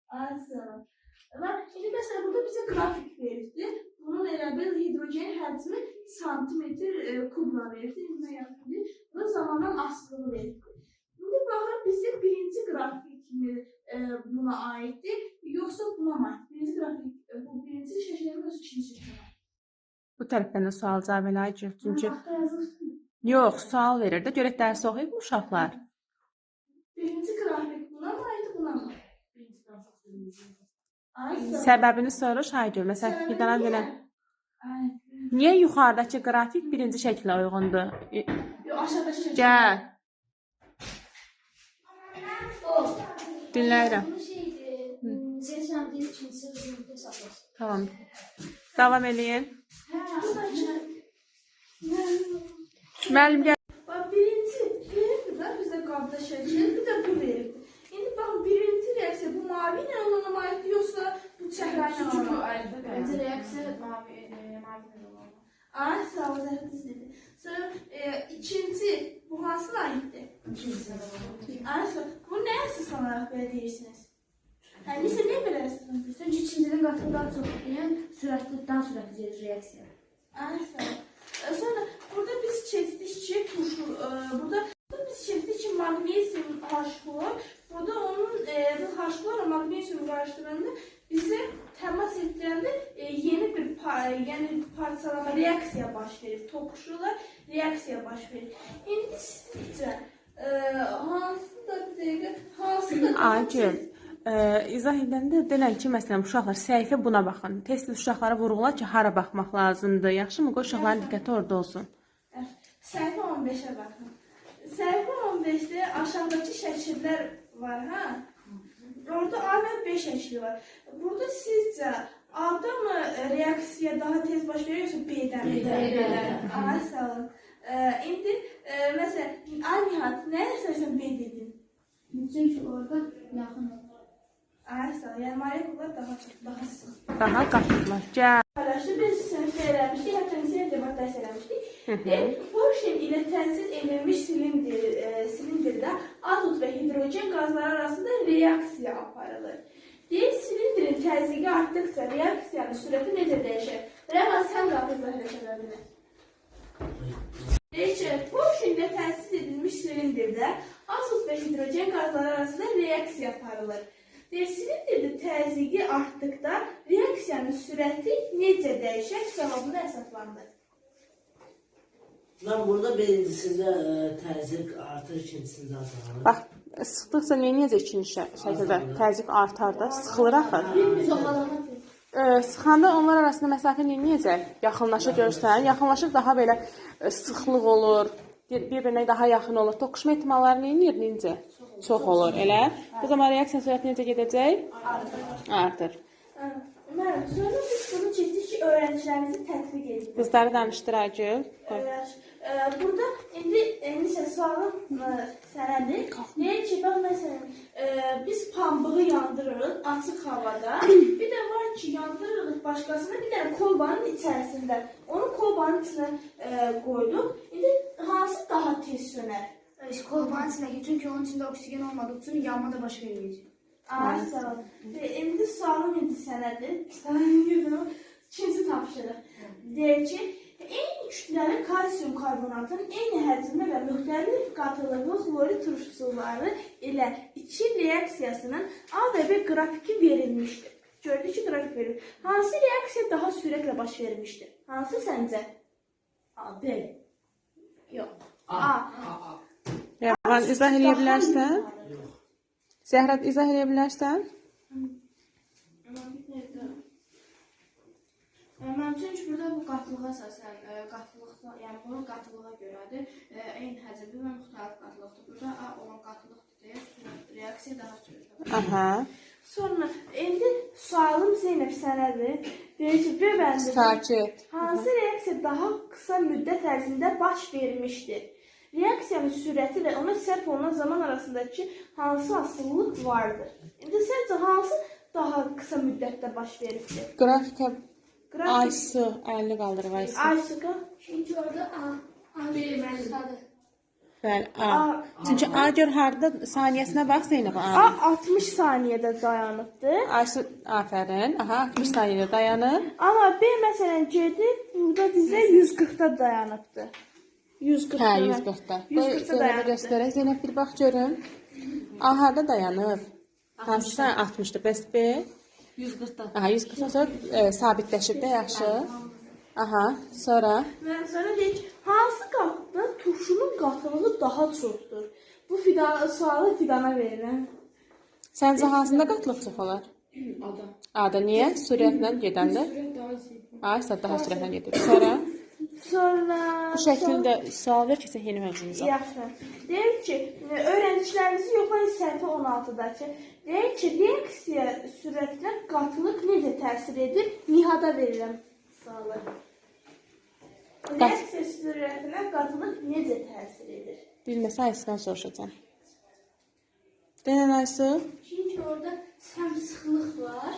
Aslında. Və indi məsələn burada bizə qrafik verildi. Bunun elə bir hidrogen həcmi santimetr kubla verildi. İndi yazıldı. Bu zamandan asılığı verildi. İndi baxın bizə birinci qrafik kimi buna aiddir, yoxsa buna aid? Birinci qrafik bu birinci şəkildə yoxsa ikinci şəkildə? Bu tərəfdən də sual cavab eləyəcək. Çünki yox, sual verir də. Görək dərsi oxuyub mu uşaqlar? Birinci qrafik buna mı aid, buna mı? Birinci qrafik. Səbəbini soruş Aygül. Məsələn, bir dənə belə. Niyə yuxarıdakı qrafik birinci şəklə uyğundur? Yox, aşağıdakı şəkil. Gəl. Dinləyirəm. Tamam. Davam eləyin. Müəllim gəl. Birinci verildi də bizə qabda şəkil, bir də bu verildi. İndi baxın, birinci reaksiya bu mavi ilə olana aiddir, yoxsa bu çəhrayla olana aiddir? Birinci reaksiya mavi ilə olana. Ay, sağ ol, zəhmətiniz dedi. Sonra ikinci bu hansına aiddir? İkinci. Ay, bu nə əsaslanaraq belə deyirsiniz? Nəsə nə belə əsaslanaraq? Çünki ikincinin qatı daha çox, yəni daha sürətli reaksiya. Ay, sağ ol. Sonra burada biz keçdik ki, burada biz keçdik ki, magnezyum H-klor. Burada onun bu H-klorla magnezyum qarışdıranda bizə təmas etdirəndə yeni bir parçalama reaksiya baş verir. Toqquşurlar, reaksiya baş verir. İndi sizcə hansı da bir dəqiqə, hansı da... Aygül, izah edəndə denən ki, məsələn, uşaqlar səhifə buna baxın. Tez-tez uşaqlara vurğular ki, hara baxmaq lazımdır. Yaxşımı? Qoy uşaqların diqqəti orada olsun. Səhifə 15-ə baxın. Səhifə 15-də aşağıdakı şəkillər var, hə? Orada A və B şəkli var. Burada sizcə A-da mı reaksiya daha tez baş verir, yoxsa B-dən? B-dən. Ay, sağ olun. İndi, məsələn, ay Nihat, nəyə əsasən B dedin? Çünki orada yaxın olur. Ay, sağ olun. Yəni, moleküllər daha sıx. Daha qatıqlar. Gəl. Paylaşdı, biz sınıfda eləmişdik, hətta lisey debat dərs eləmişdik. Porşin ilə tənsiz edilmiş silindirdə azot və hidrogen qazları arasında reaksiya aparılır. Silindirin təzyiqi artdıqca reaksiyanın sürəti necə dəyişir? Rəvan, sən qaldır zəhərə səbəbini. Porşin ilə tənsiz edilmiş silindirdə azot və hidrogen qazları arasında reaksiya aparılır. Silindirdə təzyiqi artdıqda reaksiyanın sürəti necə dəyişir? Cavabını əsaslandır. Mən burada birincisində təzyiq artır, ikincisində azalır. Bax, sıxdıqca necə ikinci şəkildə təzyiq artar da, sıxılır axı. Sıxanda onlar arasında məsafə necə? Yaxınlaşa görsən, yaxınlaşıb daha belə sıxlıq olur, bir-birinə daha yaxın olur. Toqquşma ehtimalları necə? Çox olur, elə? Bu zaman reaksiya sürəti necə gedəcək? Artır. Sonra biz bunu keçdik ki, öğrencilərimizi tətbiq edirik. Qızları danışdır Aygül. Burada indi sualım sənədir. Deyək ki, bax, məsələn, biz pambığı yandırırıq açıq havada. Bir də var ki, yandırırıq başqasına, bir dənə kolbanın içərisində. Onu kolbanın içinə qoyduq. İndi hansı daha tez sönər? Kolbanın içinə ki, çünki onun içində oksigen olmadığı üçün yanma da baş verməyəcək. Ay, sağ ol. İndi sualım indi sənədir. İkinci tapşırıq. Deyək ki, eyni kütləli kalsium karbonatın eyni həcmdə və müxtəlif qatılıqlı xlorid turşusuları ilə iki reaksiyasının A və B qrafiki verilmişdir. Gördük ki, qrafik verilmiş. Hansı reaksiya daha sürətlə baş vermişdir? Hansı səncə? A, B. Yox. A. Rəvan, izah edə bilərsən? Zəhra, izah edə bilərsən? Mən çünki burada bu qatılığa əsasən, yəni bunun qatılığa görədir, eyni həcmli və müxtəlif qatılıqdır. Burada A olan qatılıqdır deyə reaksiya daha sürətli. Aha. Sonra, indi sualım Zeynəb sənədir. Deyir ki, B bəndi. Sakit. Hansı reaksiya daha qısa müddət ərzində baş vermişdir? Reaksiyanın sürəti və ona sərf olunan zaman arasındakı hansı asıllıq vardır? İndi səncə hansı daha qısa müddətdə baş veribdir? Qrafikə Aysu, əlini qaldırıq Aysu. Aysu, Çünki orada A verilməlidir. Bəli, A. Çünki A gör harda saniyəsinə bax Zeynəb A. A 60 saniyədə dayanıbdır. Aysu, afərin. Aha, 60 saniyədə dayanır. Amma B məsələn gedib burada bizə 140-da dayanıbdır. 140. Hə, 140-da. 140-da Zeynəbə dayanıbdır. göstərək. Zeynəb bir bax görüm. A harda dayanıb? Hansısa 60-da. Bəs B? 140'da. Aha, 140-dan sonra sabitləşib də yaxşı. Aha, sonra Və sonra deyək, hansı qatda turşunun qatılığı daha çoxdur? Bu sualı Fidana verirəm. səncə hansında qatlıq çox olar? Ada. A-da niyə? Sürətlə gedəndə? A isə daha sürətlə gedir. Sonra Sonra bu şəkildə sual ver ki, sən yeni mövzumuza. yaxşı. Deyir ki, öyrəndiklərimizi yoxlayın səhifə 16-dakı. Deyir ki, reaksiya sürətinə qatılıq necə təsir edir? Nihada verirəm sualı. Reaksiya sürətinə qatılıq necə təsir edir? Bilməsə Aysudan soruşacağam. Denən Aysu. Çünki orada həm sıxlıq var,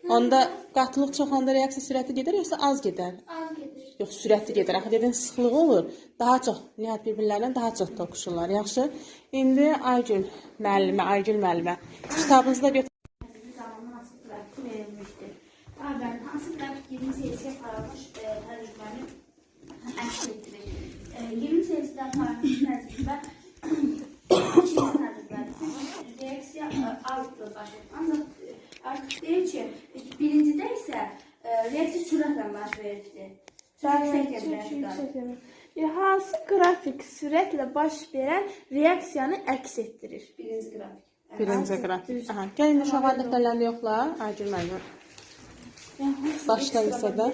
Onda qatılıq çox olanda reaksiya sürəti gedir, yoxsa az gedər? az gedir. Yox, sürətli gedir. Axı dedin sıxlığı olur. Daha çox, nihayət bir-birlərindən daha çox toqquşurlar. Yaxşı. İndi Aygül müəllimə. Kitabınızda götür. Zamanı hansı qrafik verilmişdir? Bəli, hansı qrafik 20 sesiyə paylaşmış təcrübəni əks etdirir? 20 sesidən paylaşmış təcrübə reaksiya az baş verir. Ancaq artıq deyir ki, birincidə isə reaksiya sürətlə baş verir. Hansı qrafik sürətlə baş verən reaksiyanı əks etdirir? Birinci qrafik. Birinci qrafik. Aha. Gəl indi uşaqlar dəftərlərini yoxla. Aygül müəllimə. Başla lisədə.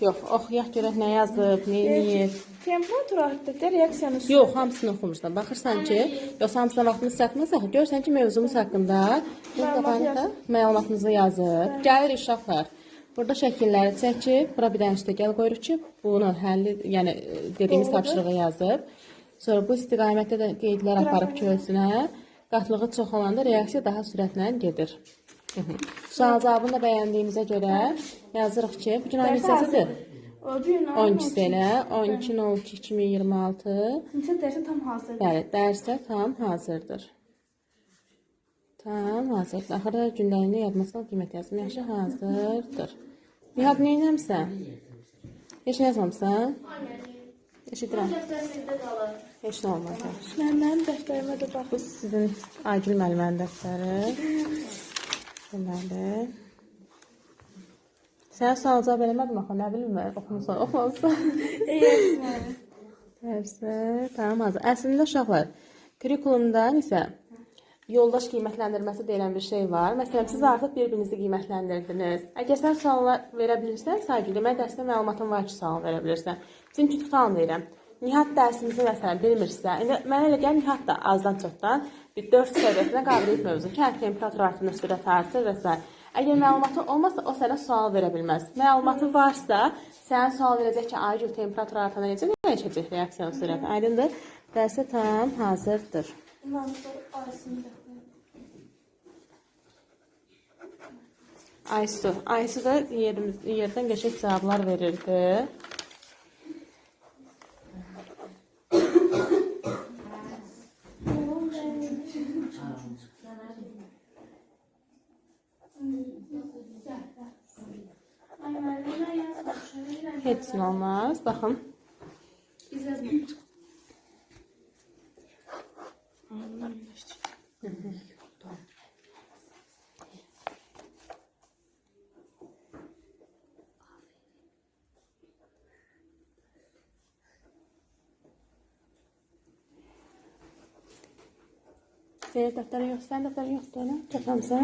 Yox, oxuyaq görək nə yazıb, nə eləyir. Temperatur artdıqda reaksiyanın Yox, hamısını oxumursan. Baxırsan ki, yoxsa hamısına vaxtını çatmazsa, görsən ki, mövzumuz haqqında məlumatınızı yazır. Gəlir uşaqlar. Burada şəkilləri çəkib, bura bir dənə üstə gəl qoyuruq ki, bunu həlli, yəni dediyimiz tapşırığı yazıb. Sonra bu istiqamətdə də qeydlər aparıb ki, ölsünə. Qatlığı çox olanda reaksiya daha sürətlə gedir. Sual cavabını da bəyəndiyimizə görə yazırıq ki, bugün ayın neçəsidir? 12 elə, 12.02.2026. Neçə dərsə tam hazırdır. Bəli, dərsə tam hazırdır. Tam hazırdır. Axırda gündəliyində yadıma sal qiymət yazdım. Yaxşı, hazırdır. Nihat, nə eləmsən? Heç nə yazmamısan? Eşidirəm. Heç nə olmaz. Mənim dəftərimə də bax. Bu sizin Aygül müəllimənin dəftəri. Deməli. Sənə sual cavab eləmədim axı, nə bilim mən, oxumamısan. Dərsə, tamam, hazır. Əslində uşaqlar, kurikulumda isə yoldaş qiymətləndirməsi deyilən bir şey var. Məsələn, siz artıq bir-birinizi qiymətləndirdiniz. Əgər sən suallar verə bilirsən, Aygül, demək dərsdə məlumatın var ki, sual verə bilirsən. Çünki tutalım deyirəm. Nihat dərsimizi məsələn bilmirsə, indi mənə elə gəlir Nihat da azdan çoxdan bir 4 səviyyəsinə qabiliyyət mövzu. Kənd temperatur artır, sürət artır və s. Əgər məlumatı olmazsa, o sənə sual verə bilməz. Məlumatı varsa, sənə sual verəcək ki, Aygül temperatur artana necə dəyişəcək reaksiyanın sürəti? Aydındır? Dərsə tam hazırdır. Aysu da yerdən qəşəng cavablar verirdi. Heç nə olmaz. Baxın. Biz yazmamışıq. Senin dəftərin yoxsa, sənin dəftərin yoxdur elə? Çatlamısan?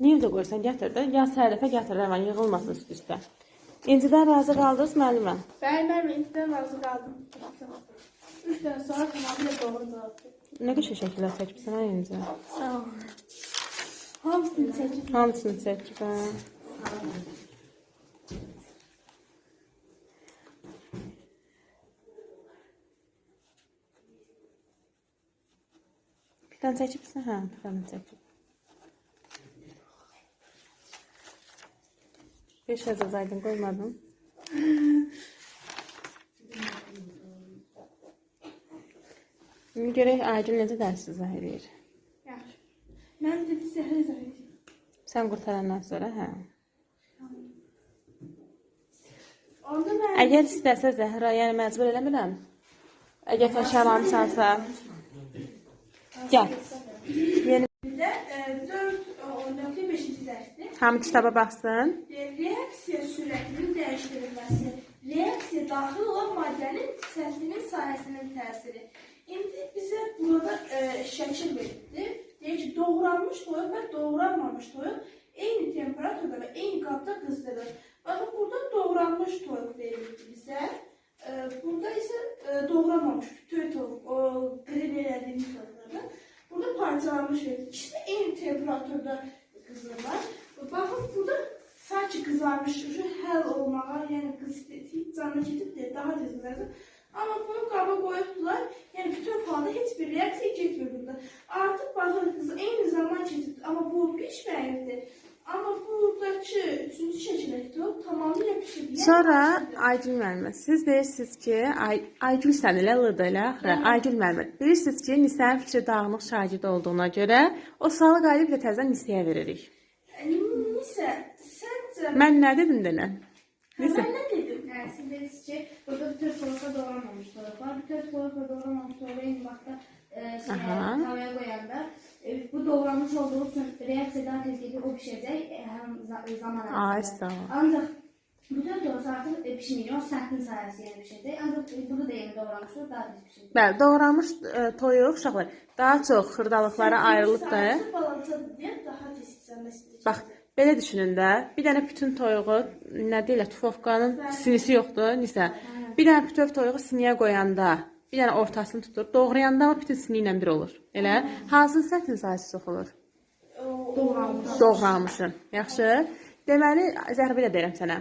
Niyə də qoysan, gətir də. Yaz hər dəfə gətir, həmən yığılmasın üst-üstə. İncidən razı qaldınız müəllimə? Bəli, mən incidən razı qaldım. 3 dənə sonra tamamilə doğru cavab. Nə qəşəng şəkillər çəkibsən ha İnci? Sağ ol. Hamısını çəkib. Hamısını çəkib, hə. Bir dənə çəkibsən? Hə, bir dənə çəkib. 5 yazaydın, qoymadın. İndi görək Aygül necə dərs izah edir. Yaxşı. Mən dedi səhər izah edeyim. Sən qurtarandan sonra, hə. Onda mən Əgər istəsə Zəhra, yəni məcbur eləmirəm. Əgər təşəmmüsənsə, gəl. Yeni də 4.5-ci dərsdir. hamı kitaba baxsın. Reaksiya sürətinin dəyişdirilməsi. Reaksiya daxil olan maddənin səthinin sahəsinin təsiri. İndi bizə burada şəkil verildi. Deyir ki, doğranmış toyuq və doğranmamış toyuq eyni temperaturda və eyni qabda qızdırılır. Baxın, burada doğranmış toyuq verildi bizə. Burada isə doğranmamış tüy toyuq, o grill elədiyimiz toyuqlardır. Burada parçalanmış verildi. İkisi də eyni temperaturda qızdırılır. Baxın, burada sanki qızarmış, həll olmağa, yəni qız canına gedib de daha tez qızarır. Amma bunu qaba qoyubdular, yəni bütün halda heç bir reaksiya getmir burada. Artıq baxın, eyni zaman keçir, amma bu pişməyibdir. Amma buradakı üçüncü şəkildəki tamamilə pişib. Sonra Aygül müəllimə, siz deyirsiniz ki, Aygül sən elə lıdı elə axırı. Aygül müəllimə, bilirsiniz ki, Nisənin fikri dağınıq şagird olduğuna görə o sualı qalib ilə təzədən Nisəyə veririk. Nisə, səncə... Mən nə dedim denən? Mən nə dedim? Yəni, siz deyirsiniz ki, burada bütün toyuqla doğranmamış toyuq var. Bütün toyuqla doğranmamış toyuq eyni vaxtda tavaya qoyanda bu doğranmış olduğu üçün reaksiya daha tez gedir, o pişəcək, həm zaman Ancaq. Ancaq bütün toyuq artıq pişməyir, o səhtin sayəsi yəni pişəcək. Ancaq burada da yeni doğranmış toyuq daha tez pişəcək. Bəli, doğranmış toyuq uşaqlar daha çox xırdalıqlara ayrılıb da. Balansadır deyə daha tez istəməsidir. Bax, belə düşünün də, bir dənə bütün toyuğu, nə deyirlər, tufovkanın sinisi yoxdur, Nisə. Bir dənə bütün toyuğu siniyə qoyanda, bir dənə ortasını tutur, doğrayanda amma bütün sini ilə bir olur. Elə, hansı səthin sahəsi çox olur? Doğranmışın. Yaxşı. Deməli, Zəhra belə deyirəm sənə.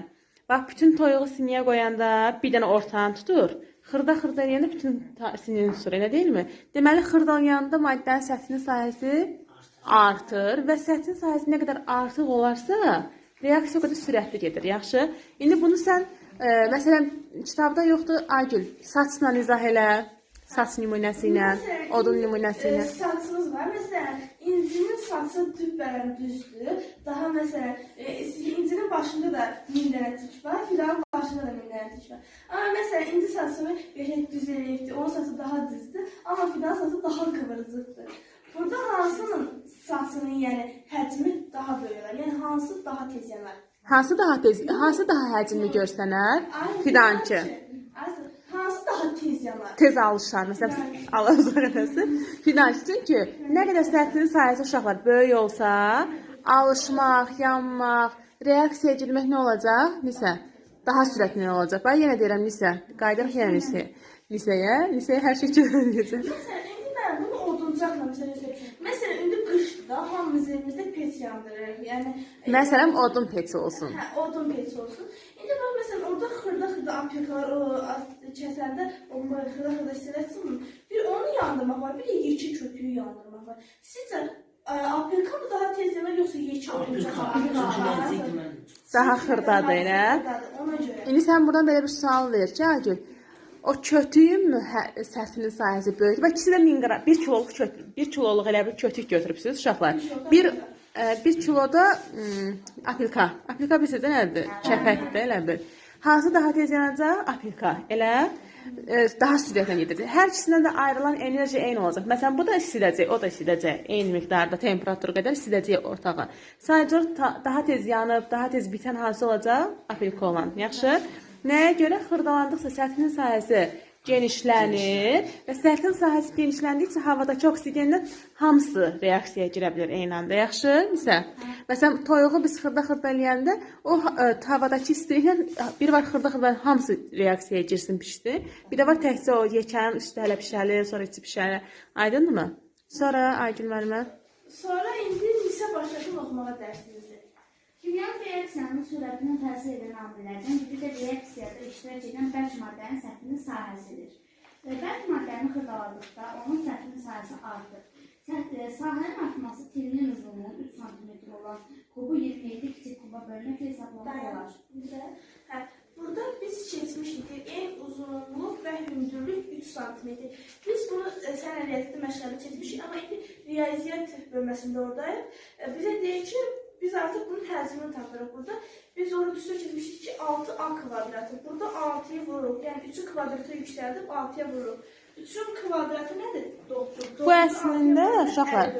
Bax, bütün toyuğu siniyə qoyanda bir dənə ortanı tutur, xırda eləyəndə bütün sinini tutur, elə deyilmi? Deməli, xırdalayanda maddənin səthinin sahəsi artır və səthin sahəsi nə qədər artıq olarsa, reaksiya o qədər sürətli gedir, yaxşı? İndi bunu sən, məsələn, kitabda yoxdur, Aygül, saçla izah elə, saç nümunəsi ilə, odun nümunəsi ilə. Saçımız var, məsələn, incinin saçı tüpbələn düzdür. Daha məsələn, incinin başında da 1000 dənə tük var, fidanın başında da 1000 dənə tük var. Amma məsələn, inci saçını belə düz eləyibdir, onun saçı daha düzdür, amma fidanın saçı daha kıvırcıqdır. Burada hansının saçının, yəni həcmi daha böyük olar? Yəni hansı daha tez yanar? Hansı daha həcmli görsənər? Fidançı. Hansı daha tez yanar? Tez alışar, məsələn, alışar. Fidançı, çünki nə qədər səthinin sayəsi uşaqlar böyük olsa, alışmaq, yanmaq, reaksiya edilmək nə olacaq? Nisə, daha sürətli olacaq. Bax, yenə deyirəm, Nisə, qayıdırıq yenə Nisəyə hər şey görəcək. Məsələn, indi mən bunu oduncaqla məsələn, indi qışdır da, hamımız evimizdə pec yandırırıq. Yəni, məsələn, odun peci olsun. Hə, odun pec olsun. İndi bax, məsələn, orada xırda apyakalar kəsəndə, o xırda hissələtsin, bir onu yandırmaq var, bir də yekə kötüyü yandırmaq var. Sizcə, apyaka mı daha tez yanar, yoxsa yekə apyaka? Daha xırdadır, elə? Ona görə. İndi sən buradan belə bir sual ver ki, Aygül, o kötüyün mü səthinin sayəsi böyük? Və ikisi də 1000 qram, 1 kiloluq kötük, 1 kiloluq elə bir kötük götürübsünüz uşaqlar. 1 kiloda apilka. Apilka bilirsiz də nədir? Kəpəkdir, elə bir. Hansı daha tez yanacaq? Apilka. Elə daha sürətlə gedir. Hər ikisindən də ayrılan enerji eyni olacaq. Məsələn, bu da isidəcək, o da isidəcək. Eyni miqdarda temperatur qədər isidəcək ortağa. Sadəcə daha tez yanıb, daha tez bitən hansı olacaq? Apilka olan. Yaxşı? Nəyə görə? Xırdalandıqca səthinin sahəsi genişlənir və səthinin sahəsi genişləndikcə havadakı oksigenin hamısı reaksiyaya girə bilər eyni anda. Yaxşı? Məsələn, toyuğu biz xırda eləyəndə o havadakı istiliklə bir var xırda hamısı reaksiyaya girsin, pişdi. Bir də var təkcə o yekənin üstü hələ pişəlir, sonra içi pişəlir. Aydındır mı? Sonra Aygül müəllimə. Sonra indi Nisə başlasın oxumağa dərsinizi. Kimyəvi reaksiyanın sürətinə təsir edən amillərdən biri də reaksiyada iştirak edən bərk maddənin səthinin sahəsidir. Bərk maddəni xırdaladıqda onun səthinin sahəsi artır. Sahənin artması tilinin uzunluğu 3 cm olan kubu 27 kiçik kuba bölməklə hesablamaq olar. Burada biz keçmişdik en uzunluq və və hündürlük 3 sm. Biz bunu sən əliyyatda məşğələ çəkmişik, amma indi riyaziyyat bölməsində oradayıq. Bizə deyir ki, biz artıq bunun həcmini tapırıq burada. Biz orada üstə çəkmişik ki, 6a kvadratı. Burada 6'yı vururuq. Yəni 3'ün kvadratı yüksəldib 6'ya vururuq. 3'ün kvadratı nədir? 9. Bu əslində uşaqlar,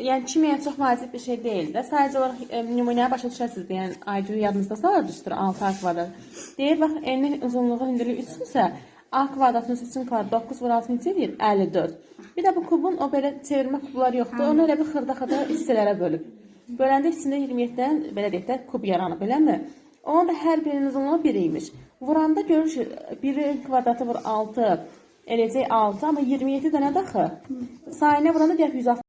yəni kimyaya çox vacib bir şey deyil də. Sadəcə olaraq nümunəyə başa düşəsiniz. Yəni aydın yadınızda salar düzdür 6a kvadrat. Deyir bax enli uzunluğu hündürlüyü 3-dürsə, a kvadratın 3'ün kvadratı 9 vur 6 neçə edir? 54. Bir də bu kubun o belə çevirmə kubları yoxdur. Onu elə bir xırda-xırda hissələrə bölüb. Böləndə içində 27-dən belə deyək də kub yaranıb, eləmi? Onun da hər birinin uzunluğu 1 imiş. Vuranda görürsünüz, 1'in kvadratı vur 6, eləcək 6, amma 27 dənə daxı. Sayına vuranda deyək 160.